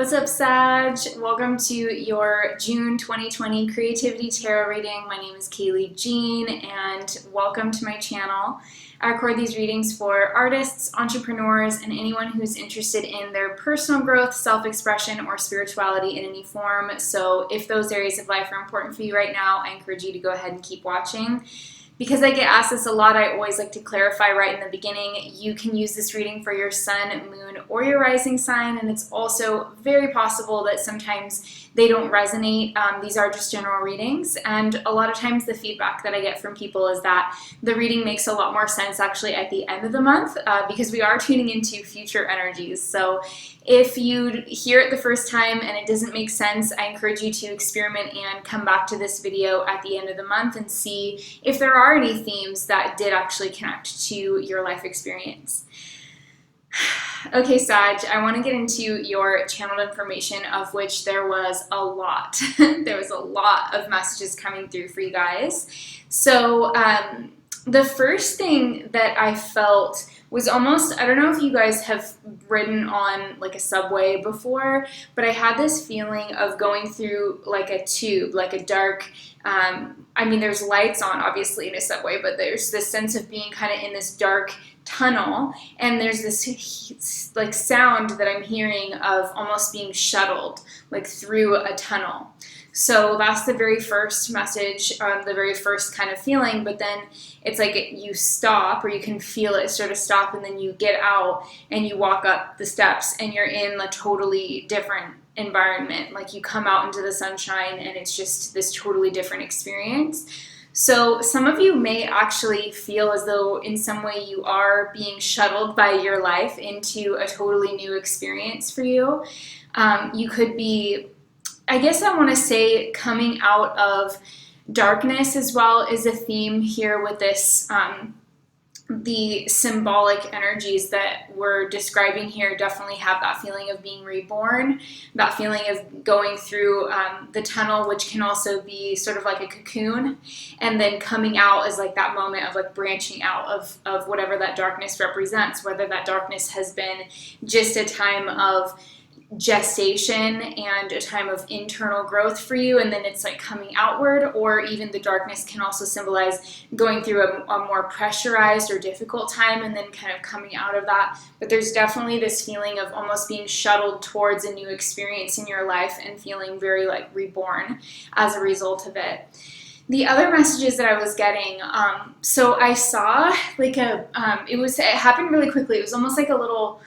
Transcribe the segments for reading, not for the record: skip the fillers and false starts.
What's up, Sag? Welcome to your June 2020 Creativity Tarot reading. My name is Kayleigh Jean, and welcome to my channel. I record these readings for artists, entrepreneurs, and anyone who's interested in their personal growth, self-expression, or spirituality in any form. So if those areas of life are important for you right now, I encourage you to go ahead and keep watching. Because I get asked this a lot, I always like to clarify right in the beginning, you can use this reading for your sun, moon, or your rising sign, and it's also very possible that sometimes they don't resonate. These are just general readings, and a lot of times the feedback that I get from people is that the reading makes a lot more sense actually at the end of the month because we are tuning into future energies. So if you hear it the first time and it doesn't make sense, I encourage you to experiment and come back to this video at the end of the month and see if there are any themes that did actually connect to your life experience. Okay, Sag, I want to get into your channeled information, of which there was a lot. There was a lot of messages coming through for you guys. So the first thing that I felt was almost, I don't know if you guys have ridden on like a subway before, but I had this feeling of going through like a tube, like a dark, I mean, there's lights on obviously in a subway, but there's this sense of being kind of in this dark tunnel, and there's this like sound that I'm hearing of almost being shuttled like through a tunnel. So that's the very first message, the very first kind of feeling, but then it's like you stop, or you can feel it sort of stop, and then you get out and you walk up the steps and you're in a totally different environment. Like you come out into the sunshine and it's just this totally different experience. So some of you may actually feel as though in some way you are being shuttled by your life into a totally new experience for you. You could be, I guess I want to say, coming out of darkness as well is a theme here with this. The symbolic energies that we're describing here definitely have that feeling of being reborn, that feeling of going through the tunnel, which can also be sort of like a cocoon, and then coming out is like that moment of like branching out of whatever that darkness represents, whether that darkness has been just a time of gestation and a time of internal growth for you, and then it's like coming outward, or even the darkness can also symbolize going through a more pressurized or difficult time and then kind of coming out of that. But there's definitely this feeling of almost being shuttled towards a new experience in your life and feeling very like reborn as a result of it. The other messages that I was getting, so I saw like it happened really quickly. It was almost like a little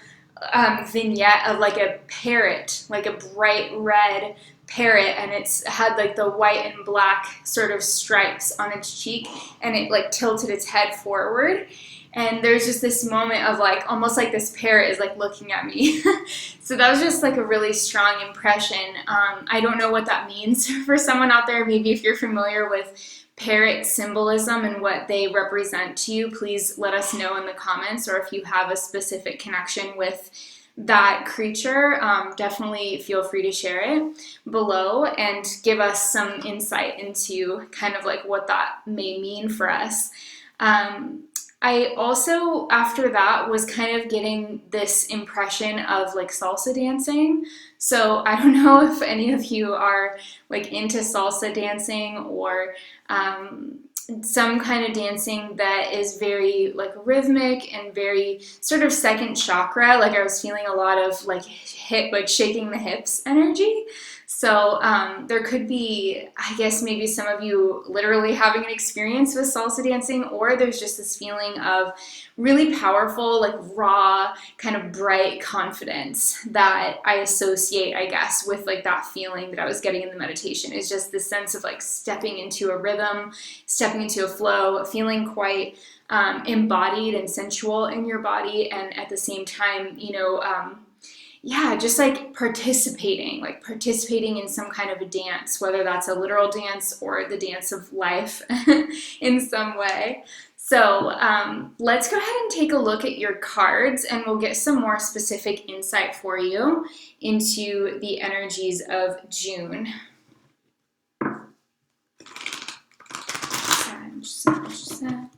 vignette of like a parrot, like a bright red parrot, and it's had like the white and black sort of stripes on its cheek, and it like tilted its head forward, and there's just this moment of like almost like this parrot is like looking at me. So that was just like a really strong impression. I don't know what that means for someone out there. Maybe if you're familiar with parrot symbolism and what they represent to you, please let us know in the comments, or if you have a specific connection with that creature, definitely feel free to share it below and give us some insight into kind of like what that may mean for us. I also, after that, was kind of getting this impression of like salsa dancing. So I don't know if any of you are like into salsa dancing, or some kind of dancing that is very like rhythmic and very sort of second chakra. Like I was feeling a lot of like shaking the hips energy. So there could be, I guess, maybe some of you literally having an experience with salsa dancing, or there's just this feeling of really powerful, like raw, kind of bright confidence that I associate, I guess, with like that feeling that I was getting in the meditation. Is just this sense of like stepping into a rhythm, stepping into a flow, feeling quite embodied and sensual in your body, and at the same time, yeah, just like participating in some kind of a dance, whether that's a literal dance or the dance of life in some way. So let's go ahead and take a look at your cards, and we'll get some more specific insight for you into the energies of June. Sag.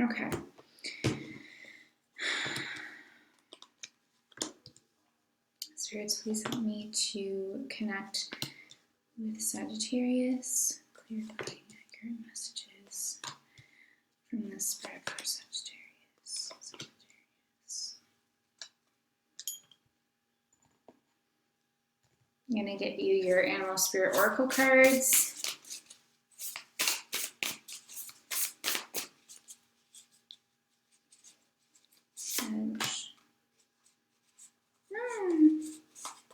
Okay. Spirits, please help me to connect with Sagittarius. Clear, guiding, accurate messages from the spread for Sagittarius. I'm going to get you your Animal Spirit Oracle cards.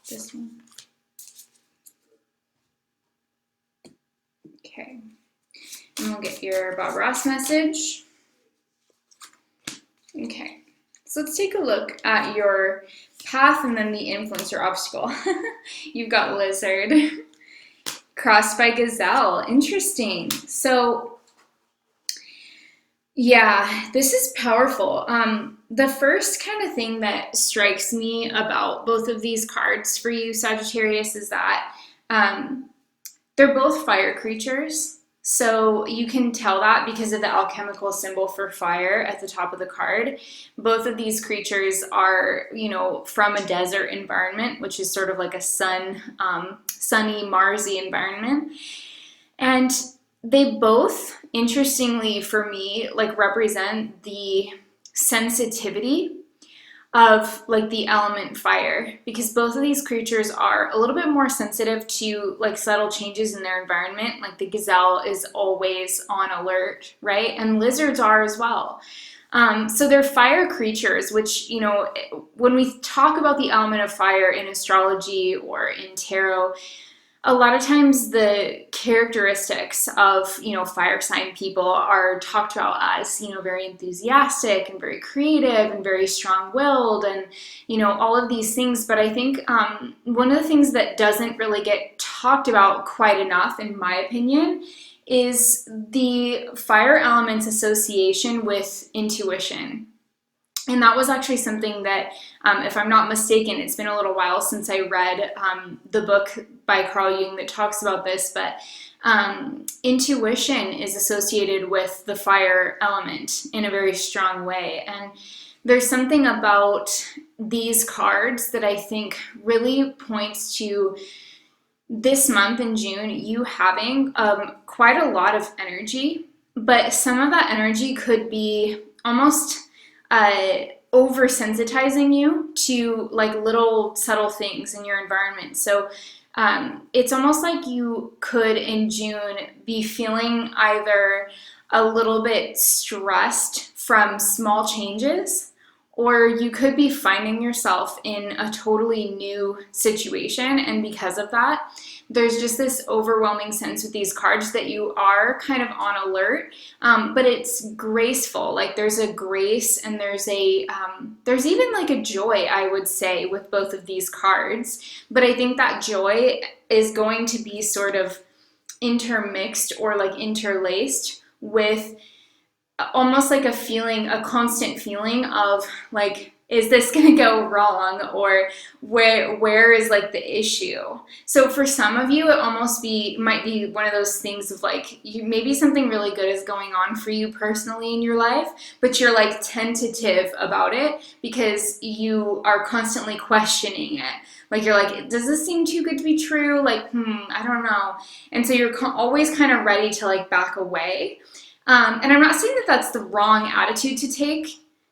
This one. Okay. And we'll get your Bob Ross message. Okay. So let's take a look at your path and then the influencer obstacle. You've got Lizard. Crossed by Gazelle. Interesting. So, yeah, this is powerful. The first kind of thing that strikes me about both of these cards for you, Sagittarius, is that they're both fire creatures. So you can tell that because of the alchemical symbol for fire at the top of the card. Both of these creatures are, you know, from a desert environment, which is sort of like a sunny, Marsy environment. And they both, interestingly for me, like represent the sensitivity of like the element fire, because both of these creatures are a little bit more sensitive to like subtle changes in their environment. Like the gazelle is always on alert, right? And lizards are as well. So they're fire creatures, which, you know, when we talk about the element of fire in astrology or in tarot, a lot of times the characteristics of, you know, fire sign people are talked about as, you know, very enthusiastic and very creative and very strong-willed and, you know, all of these things. But I think one of the things that doesn't really get talked about quite enough, in my opinion, is the fire element's association with intuition. And that was actually something that, if I'm not mistaken, it's been a little while since I read the book by Carl Jung that talks about this, but intuition is associated with the fire element in a very strong way. And there's something about these cards that I think really points to this month in June, you having quite a lot of energy, but some of that energy could be almost oversensitizing you to like little subtle things in your environment. So it's almost like you could in June be feeling either a little bit stressed from small changes, or you could be finding yourself in a totally new situation. And because of that, there's just this overwhelming sense with these cards that you are kind of on alert, but it's graceful. Like there's a grace and there's even like a joy, I would say, with both of these cards. But I think that joy is going to be sort of intermixed or like interlaced with almost like a constant feeling of like, is this gonna go wrong, or where is like the issue? So for some of you, it almost might be one of those things of like, maybe something really good is going on for you personally in your life, but you're like tentative about it because you are constantly questioning it. Like you're like, does this seem too good to be true? Like, I don't know. And so you're always kind of ready to like back away. And I'm not saying that that's the wrong attitude to take,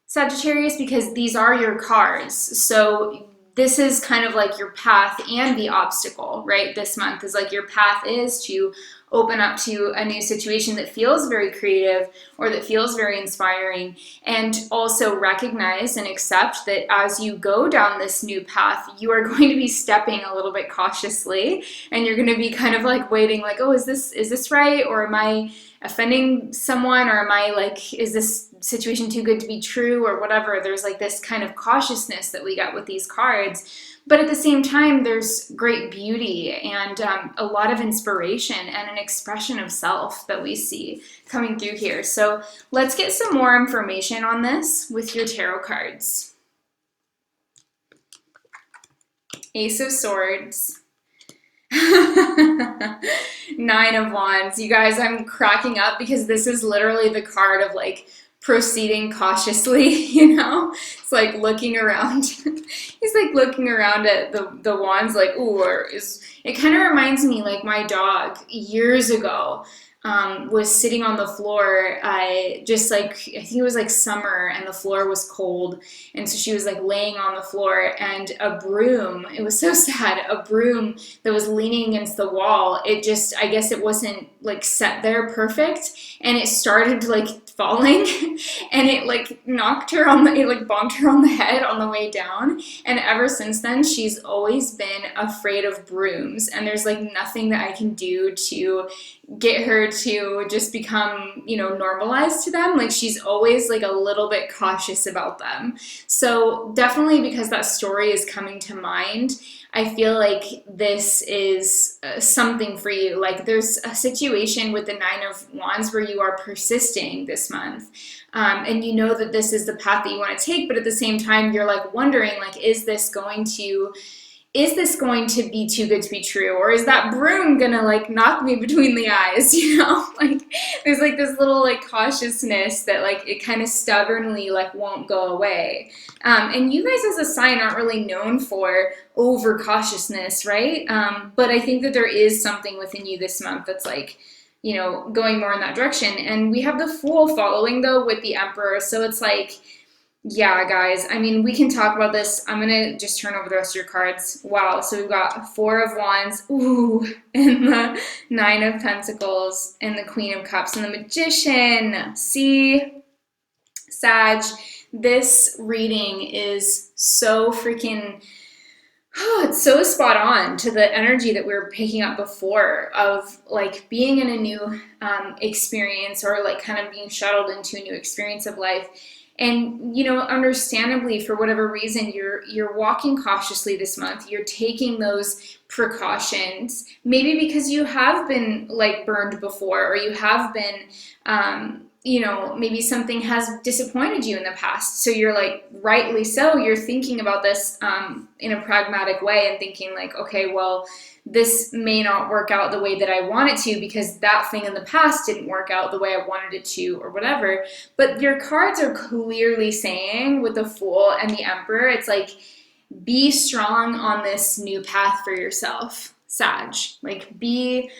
Sagittarius, because these are your cards. So this is kind of like your path and the obstacle, right? This month is like your path is to open up to a new situation that feels very creative or that feels very inspiring, and also recognize and accept that as you go down this new path, you are going to be stepping a little bit cautiously, and you're going to be kind of like waiting, like, oh, is this right? Or am I offending someone? Or am I like, is this situation too good to be true, or whatever? There's like this kind of cautiousness that we get with these cards. But at the same time, there's great beauty and a lot of inspiration and an expression of self that we see coming through here. So let's get some more information on this with your tarot cards. Ace of Swords. 9 of Wands. You guys, I'm cracking up because this is literally the card of like proceeding cautiously, you know? It's like looking around. He's like looking around at the wands like, ooh, it kind of reminds me like my dog years ago was sitting on the floor. I think it was like summer and the floor was cold. And so she was like laying on the floor and a broom, it was so sad, a broom that was leaning against the wall. I guess it wasn't like set there perfect. And it started like falling and it like knocked her it like bonked her on the head on the way down. And ever since then, she's always been afraid of brooms. And there's like nothing that I can do to get her to just become, normalized to them. Like she's always like a little bit cautious about them. So definitely because that story is coming to mind, I feel like this is something for you. Like there's a situation with the Nine of Wands where you are persisting this month. And you know that this is the path that you want to take, but at the same time, you're like wondering, like, is this going to be too good to be true? Or is that broom gonna like knock me between the eyes? Like there's like this little like cautiousness that like it kind of stubbornly like won't go away. And you guys as a sign aren't really known for over cautiousness, right? But I think that there is something within you this month that's like, going more in that direction. And we have the Fool following though with the Emperor. So it's like, yeah, guys, I mean, we can talk about this. I'm going to just turn over the rest of your cards. Wow. So we've got Four of Wands, ooh, and the Nine of Pentacles, and the Queen of Cups, and the Magician. See, Sag, this reading is so freaking, it's so spot on to the energy that we were picking up before of like being in a new experience, or like kind of being shuttled into a new experience of life. And, understandably, for whatever reason, you're walking cautiously this month. You're taking those precautions, maybe because you have been like burned before, or you have been, maybe something has disappointed you in the past. So you're like, rightly so, you're thinking about this in a pragmatic way and thinking like, okay, well, this may not work out the way that I want it to because that thing in the past didn't work out the way I wanted it to, or whatever. But your cards are clearly saying with the Fool and the Emperor, it's like, be strong on this new path for yourself, Sag. Like be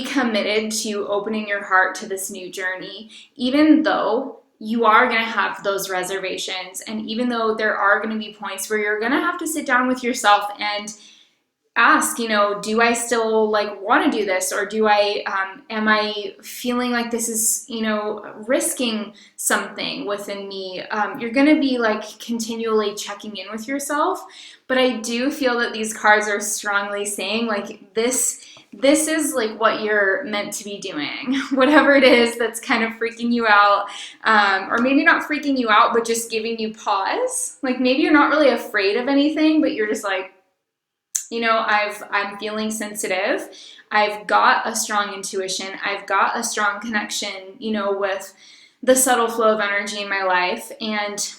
committed to opening your heart to this new journey, even though you are going to have those reservations. And even though there are going to be points where you're going to have to sit down with yourself and ask, do I still like want to do this? Or am I feeling like this is, risking something within me? You're going to be like continually checking in with yourself. But I do feel that these cards are strongly saying like this is like what you're meant to be doing, whatever it is that's kind of freaking you out, or maybe not freaking you out, but just giving you pause. Like maybe you're not really afraid of anything, but you're just like, I'm feeling sensitive. I've got a strong intuition. I've got a strong connection, with the subtle flow of energy in my life. And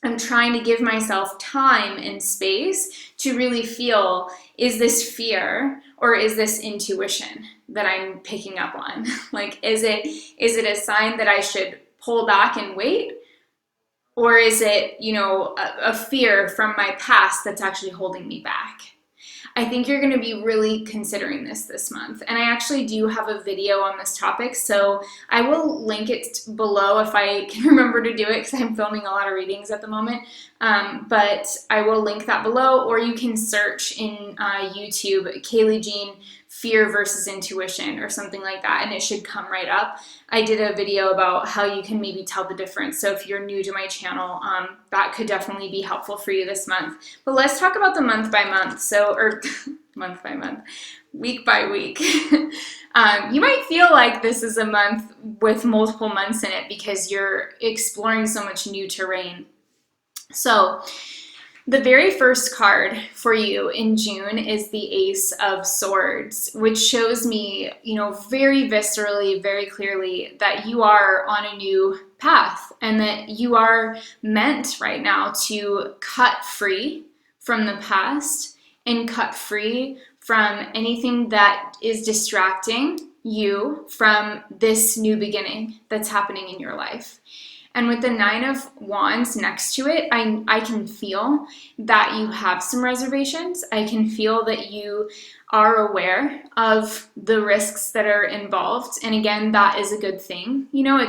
I'm trying to give myself time and space to really feel, is this fear or is this intuition that I'm picking up on? Like, is it a sign that I should pull back and wait? Or is it, a fear from my past that's actually holding me back? I think you're going to be really considering this month. And I actually do have a video on this topic, so I will link it below if I can remember to do it, because I'm filming a lot of readings at the moment. But I will link that below, or you can search in YouTube, Kayleigh Jean, fear versus intuition, or something like that, and it should come right up. I did a video about how you can maybe tell the difference. So if you're new to my channel, that could definitely be helpful for you this month. But let's talk about the month by month. Or month by month, week by week. You might feel like this is a month with multiple months in it because you're exploring so much new terrain. So the very first card for you in June is the Ace of Swords, which shows me, very viscerally, very clearly that you are on a new path and that you are meant right now to cut free from the past and cut free from anything that is distracting you from this new beginning that's happening in your life. And with the Nine of Wands next to it, I can feel that you have some reservations. I can feel that you are aware of the risks that are involved. And again, that is a good thing. You know,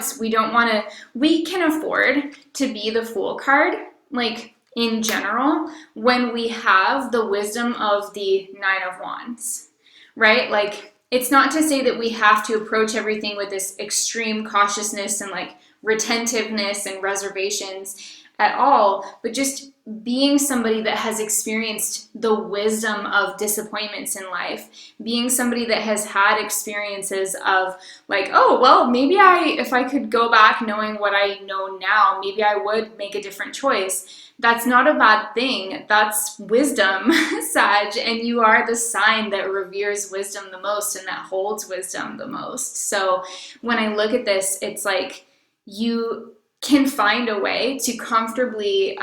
we can afford to be the Fool card, like in general, when we have the wisdom of the Nine of Wands, right? Like, it's not to say that we have to approach everything with this extreme cautiousness and like retentiveness and reservations at all, but just being somebody that has experienced the wisdom of disappointments in life, being somebody that has had experiences of like, oh, well, maybe if I could go back knowing what I know now, maybe I would make a different choice. That's not a bad thing. That's wisdom, Sag, and you are the sign that reveres wisdom the most and that holds wisdom the most. So when I look at this, it's like you can find a way to comfortably,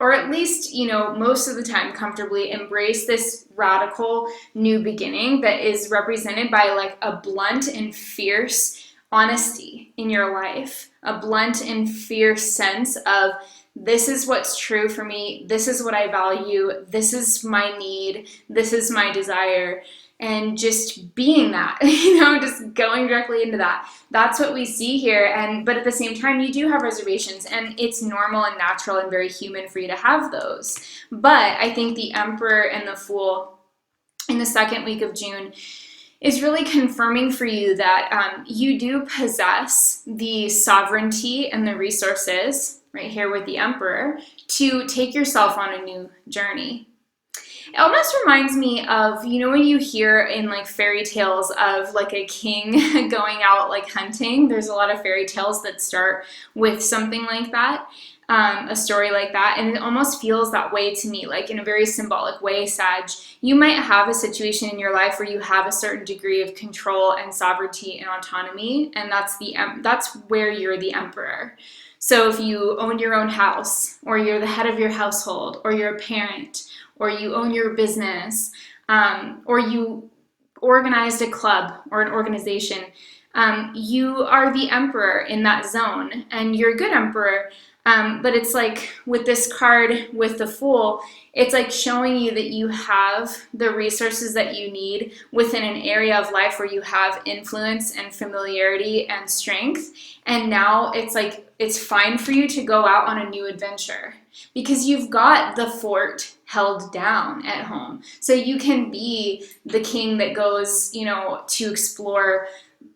or at least, you know, most of the time comfortably embrace this radical new beginning that is represented by like a blunt and fierce honesty in your life, a blunt and fierce sense of, this is what's true for me. This is what I value. This is my need. This is my desire. And just being that, you know, just going directly into that. That's what we see here. But at the same time, you do have reservations, and it's normal and natural and very human for you to have those. But I think the Emperor and the Fool in the second week of June is really confirming for you that you do possess the sovereignty and the resources, right here with the Emperor, to take yourself on a new journey. It almost reminds me of, you know, when you hear in like fairy tales of like a king going out like hunting. There's a lot of fairy tales that start with something like that, a story like that, and it almost feels that way to me, like in a very symbolic way, Sag. You might have a situation in your life where you have a certain degree of control and sovereignty and autonomy, and that's where you're the Emperor. So if you own your own house, or you're the head of your household, or you're a parent, or you own your business, or you organized a club or an organization, you are the Emperor in that zone, and you're a good Emperor. But it's like with this card with the Fool, it's like showing you that you have the resources that you need within an area of life where you have influence and familiarity and strength. And now it's like, it's fine for you to go out on a new adventure because you've got the fort held down at home. So you can be the king that goes, you know, to explore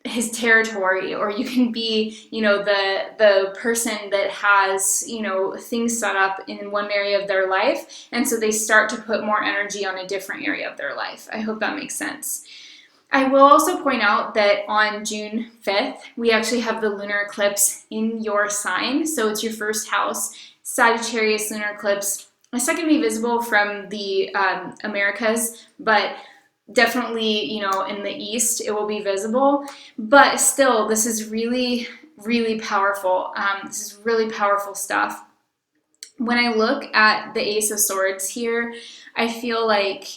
his territory, or you can be, you know, the person that has, you know, things set up in one area of their life, and so they start to put more energy on a different area of their life. I hope that makes sense. I will also point out that on June 5th, we actually have the lunar eclipse in your sign. So it's your first house, Sagittarius lunar eclipse. It's not going to be visible from the Americas, but definitely, you know, in the East, it will be visible. But still, this is really, really powerful. This is really powerful stuff. When I look at the Ace of Swords here, I feel like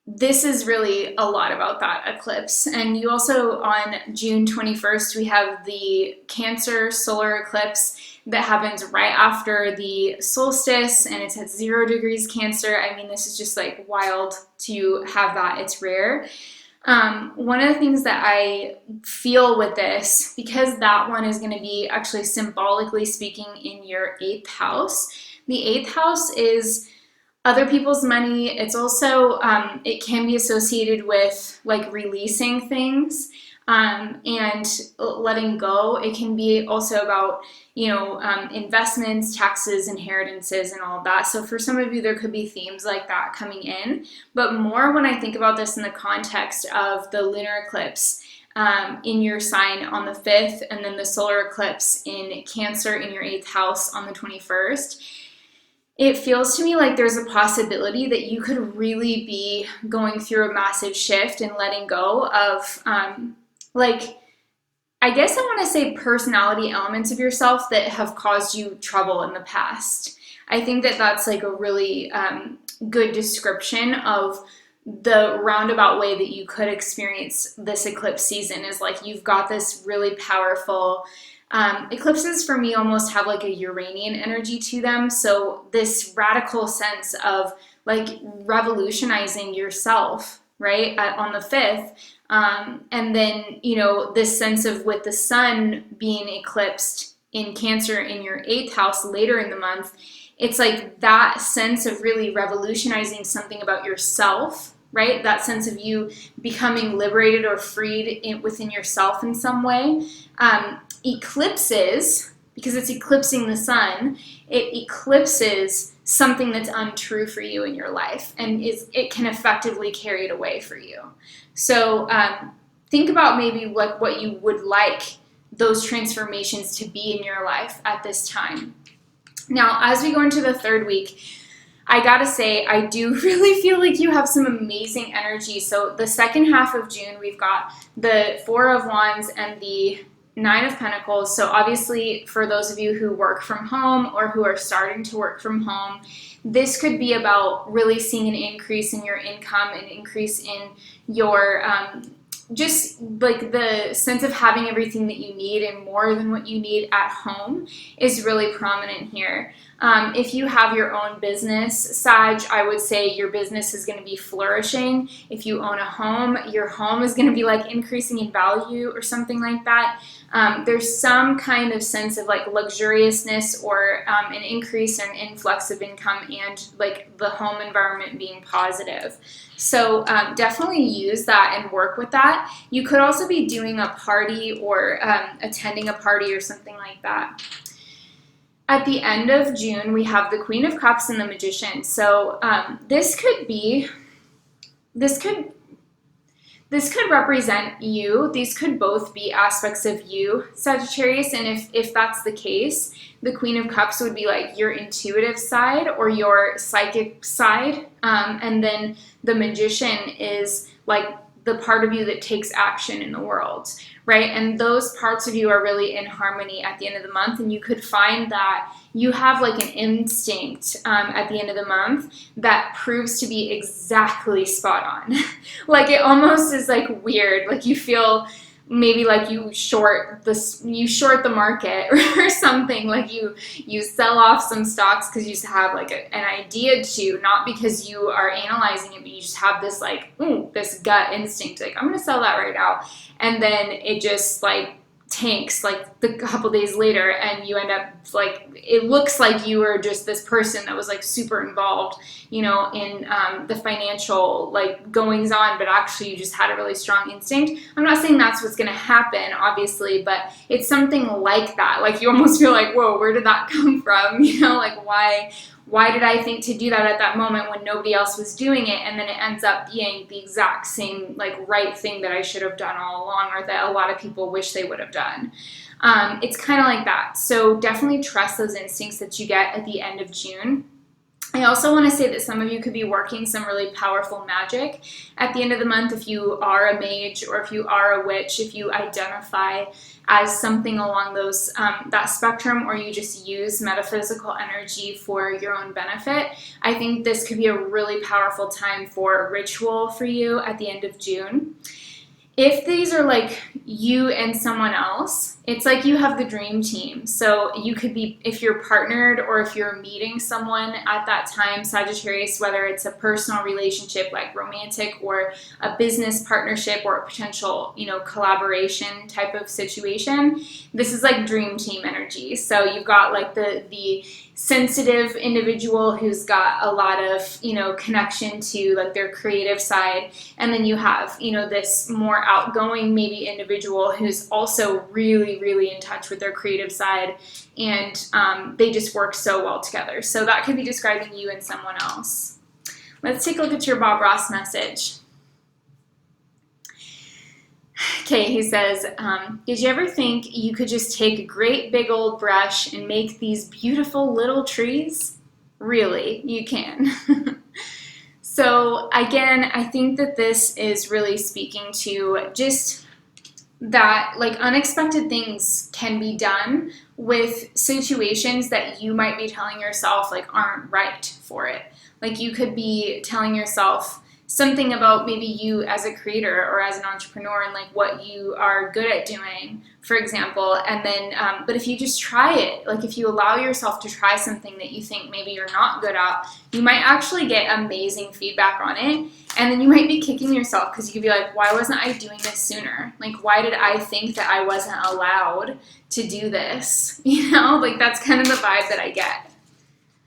this is really a lot about that eclipse. And you also, on June 21st, we have the Cancer solar eclipse that happens right after the solstice, and it's at 0 degrees Cancer. I mean, this is just like wild to have that. It's rare. One of the things that I feel with this, because that one is going to be actually symbolically speaking in your 8th house, the 8th house is other people's money. It's also, it can be associated with like releasing things and letting go. It can be also about, you know, investments, taxes, inheritances, and all of that. So for some of you, there could be themes like that coming in. But more when I think about this in the context of the lunar eclipse in your sign on the 5th, and then the solar eclipse in Cancer in your 8th house on the 21st, it feels to me like there's a possibility that you could really be going through a massive shift and letting go of, like, I guess I want to say personality elements of yourself that have caused you trouble in the past. I think that that's like a really good description of the roundabout way that you could experience this eclipse season, is like you've got this really powerful Eclipses for me almost have like a Uranian energy to them. So this radical sense of like revolutionizing yourself, right, on the 5th. And then, you know, this sense of with the sun being eclipsed in Cancer in your 8th house later in the month, it's like that sense of really revolutionizing something about yourself, right? That sense of you becoming liberated or freed within yourself in some way. Eclipses, because it's eclipsing the sun, it eclipses something that's untrue for you in your life, and it can effectively carry it away for you. So think about maybe what you would like those transformations to be in your life at this time. Now, as we go into the 3rd week, I gotta say, I do really feel like you have some amazing energy. So the second half of June, we've got the 4 of Wands and the 9 of Pentacles. So obviously, for those of you who work from home or who are starting to work from home, this could be about really seeing an increase in your income, an increase in your just like the sense of having everything that you need and more than what you need at home is really prominent here. If you have your own business, Sag, I would say your business is going to be flourishing. If you own a home, your home is going to be like increasing in value or something like that. There's some kind of sense of like luxuriousness or an increase or an influx of income and like the home environment being positive. So definitely use that and work with that. You could also be doing a party or attending a party or something like that. At the end of June, we have the Queen of Cups and the Magician. So this could represent you. These could both be aspects of you, Sagittarius. And if that's the case, the Queen of Cups would be like your intuitive side or your psychic side. And then the Magician is like the part of you that takes action in the world, right? And those parts of you are really in harmony at the end of the month. And you could find that you have like an instinct at the end of the month that proves to be exactly spot on. Like it almost is like weird. Like you feel maybe like you short the market or something, like you sell off some stocks because you just have like an idea to, not because you are analyzing it, but you just have this like, ooh, this gut instinct, like I'm gonna sell that right now, and then it just like tanks like a couple days later, and you end up like, it looks like you were just this person that was like super involved, you know, in the financial like goings on, but actually you just had a really strong instinct. I'm not saying that's what's going to happen, obviously, but it's something like that. Like you almost feel like, whoa, where did that come from? You know, like why did I think to do that at that moment when nobody else was doing it? And then it ends up being the exact same like right thing that I should have done all along, or that a lot of people wish they would have done. It's kind of like that. So definitely trust those instincts that you get at the end of June. I also want to say that some of you could be working some really powerful magic at the end of the month if you are a mage or if you are a witch, if you identify as something along those that spectrum, or you just use metaphysical energy for your own benefit. I think this could be a really powerful time for ritual for you at the end of June. If these are like you and someone else, it's like you have the dream team. So you could be, if you're partnered or if you're meeting someone at that time, Sagittarius, whether it's a personal relationship like romantic or a business partnership or a potential, you know, collaboration type of situation, this is like dream team energy. So you've got like the sensitive individual who's got a lot of, you know, connection to like their creative side, and then you have, you know, this more outgoing maybe individual who's also really in touch with their creative side, and they just work so well together. So that could be describing you and someone else. Let's take a look at your Bob Ross message. Okay, he says, did you ever think you could just take a great big old brush and make these beautiful little trees? Really, you can. So again, I think that this is really speaking to just that like unexpected things can be done with situations that you might be telling yourself like aren't right for it. Like you could be telling yourself something about maybe you as a creator or as an entrepreneur and like what you are good at doing, for example. And then, but if you just try it, like if you allow yourself to try something that you think maybe you're not good at, you might actually get amazing feedback on it. And then you might be kicking yourself because you could be like, why wasn't I doing this sooner? Like, why did I think that I wasn't allowed to do this? You know, like that's kind of the vibe that I get.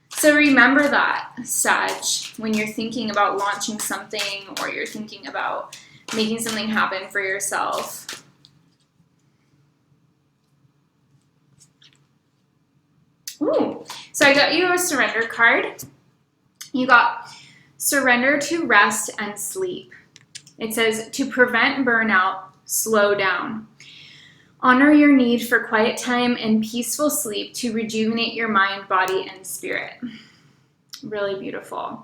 So remember that, Sag, when you're thinking about launching something or you're thinking about making something happen for yourself. Ooh, so I got you a surrender card. You got surrender to rest and sleep. It says to prevent burnout, slow down. Honor your need for quiet time and peaceful sleep to rejuvenate your mind, body, and spirit. Really beautiful.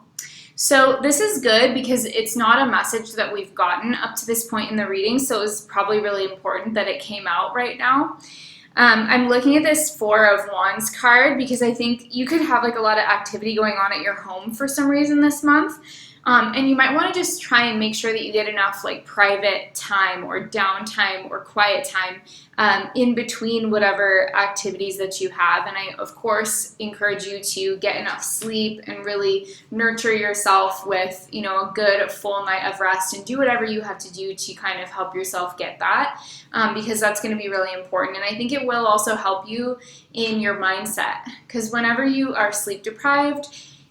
So this is good because it's not a message that we've gotten up to this point in the reading, so it's probably really important that it came out right now. I'm looking at this Four of Wands card because I think you could have like a lot of activity going on at your home for some reason this month. And you might want to just try and make sure that you get enough like private time or downtime or quiet time in between whatever activities that you have. And I, of course, encourage you to get enough sleep and really nurture yourself with, you know, a good full night of rest and do whatever you have to do to kind of help yourself get that because that's going to be really important. And I think it will also help you in your mindset because whenever you are sleep deprived,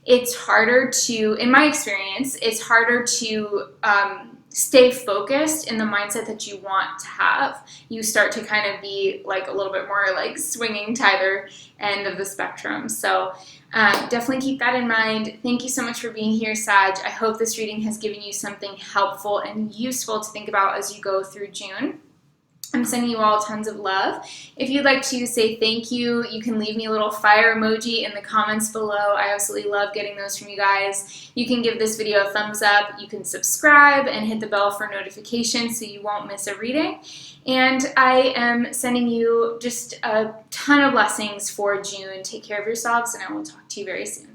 it's harder to, in my experience, it's harder to stay focused in the mindset that you want to have. You start to kind of be like a little bit more like swinging to either end of the spectrum. So definitely keep that in mind. Thank you so much for being here, Sag. I hope this reading has given you something helpful and useful to think about as you go through June. I'm sending you all tons of love. If you'd like to say thank you, you can leave me a little fire emoji in the comments below. I absolutely love getting those from you guys. You can give this video a thumbs up. You can subscribe and hit the bell for notifications so you won't miss a reading. And I am sending you just a ton of blessings for June. Take care of yourselves, and I will talk to you very soon.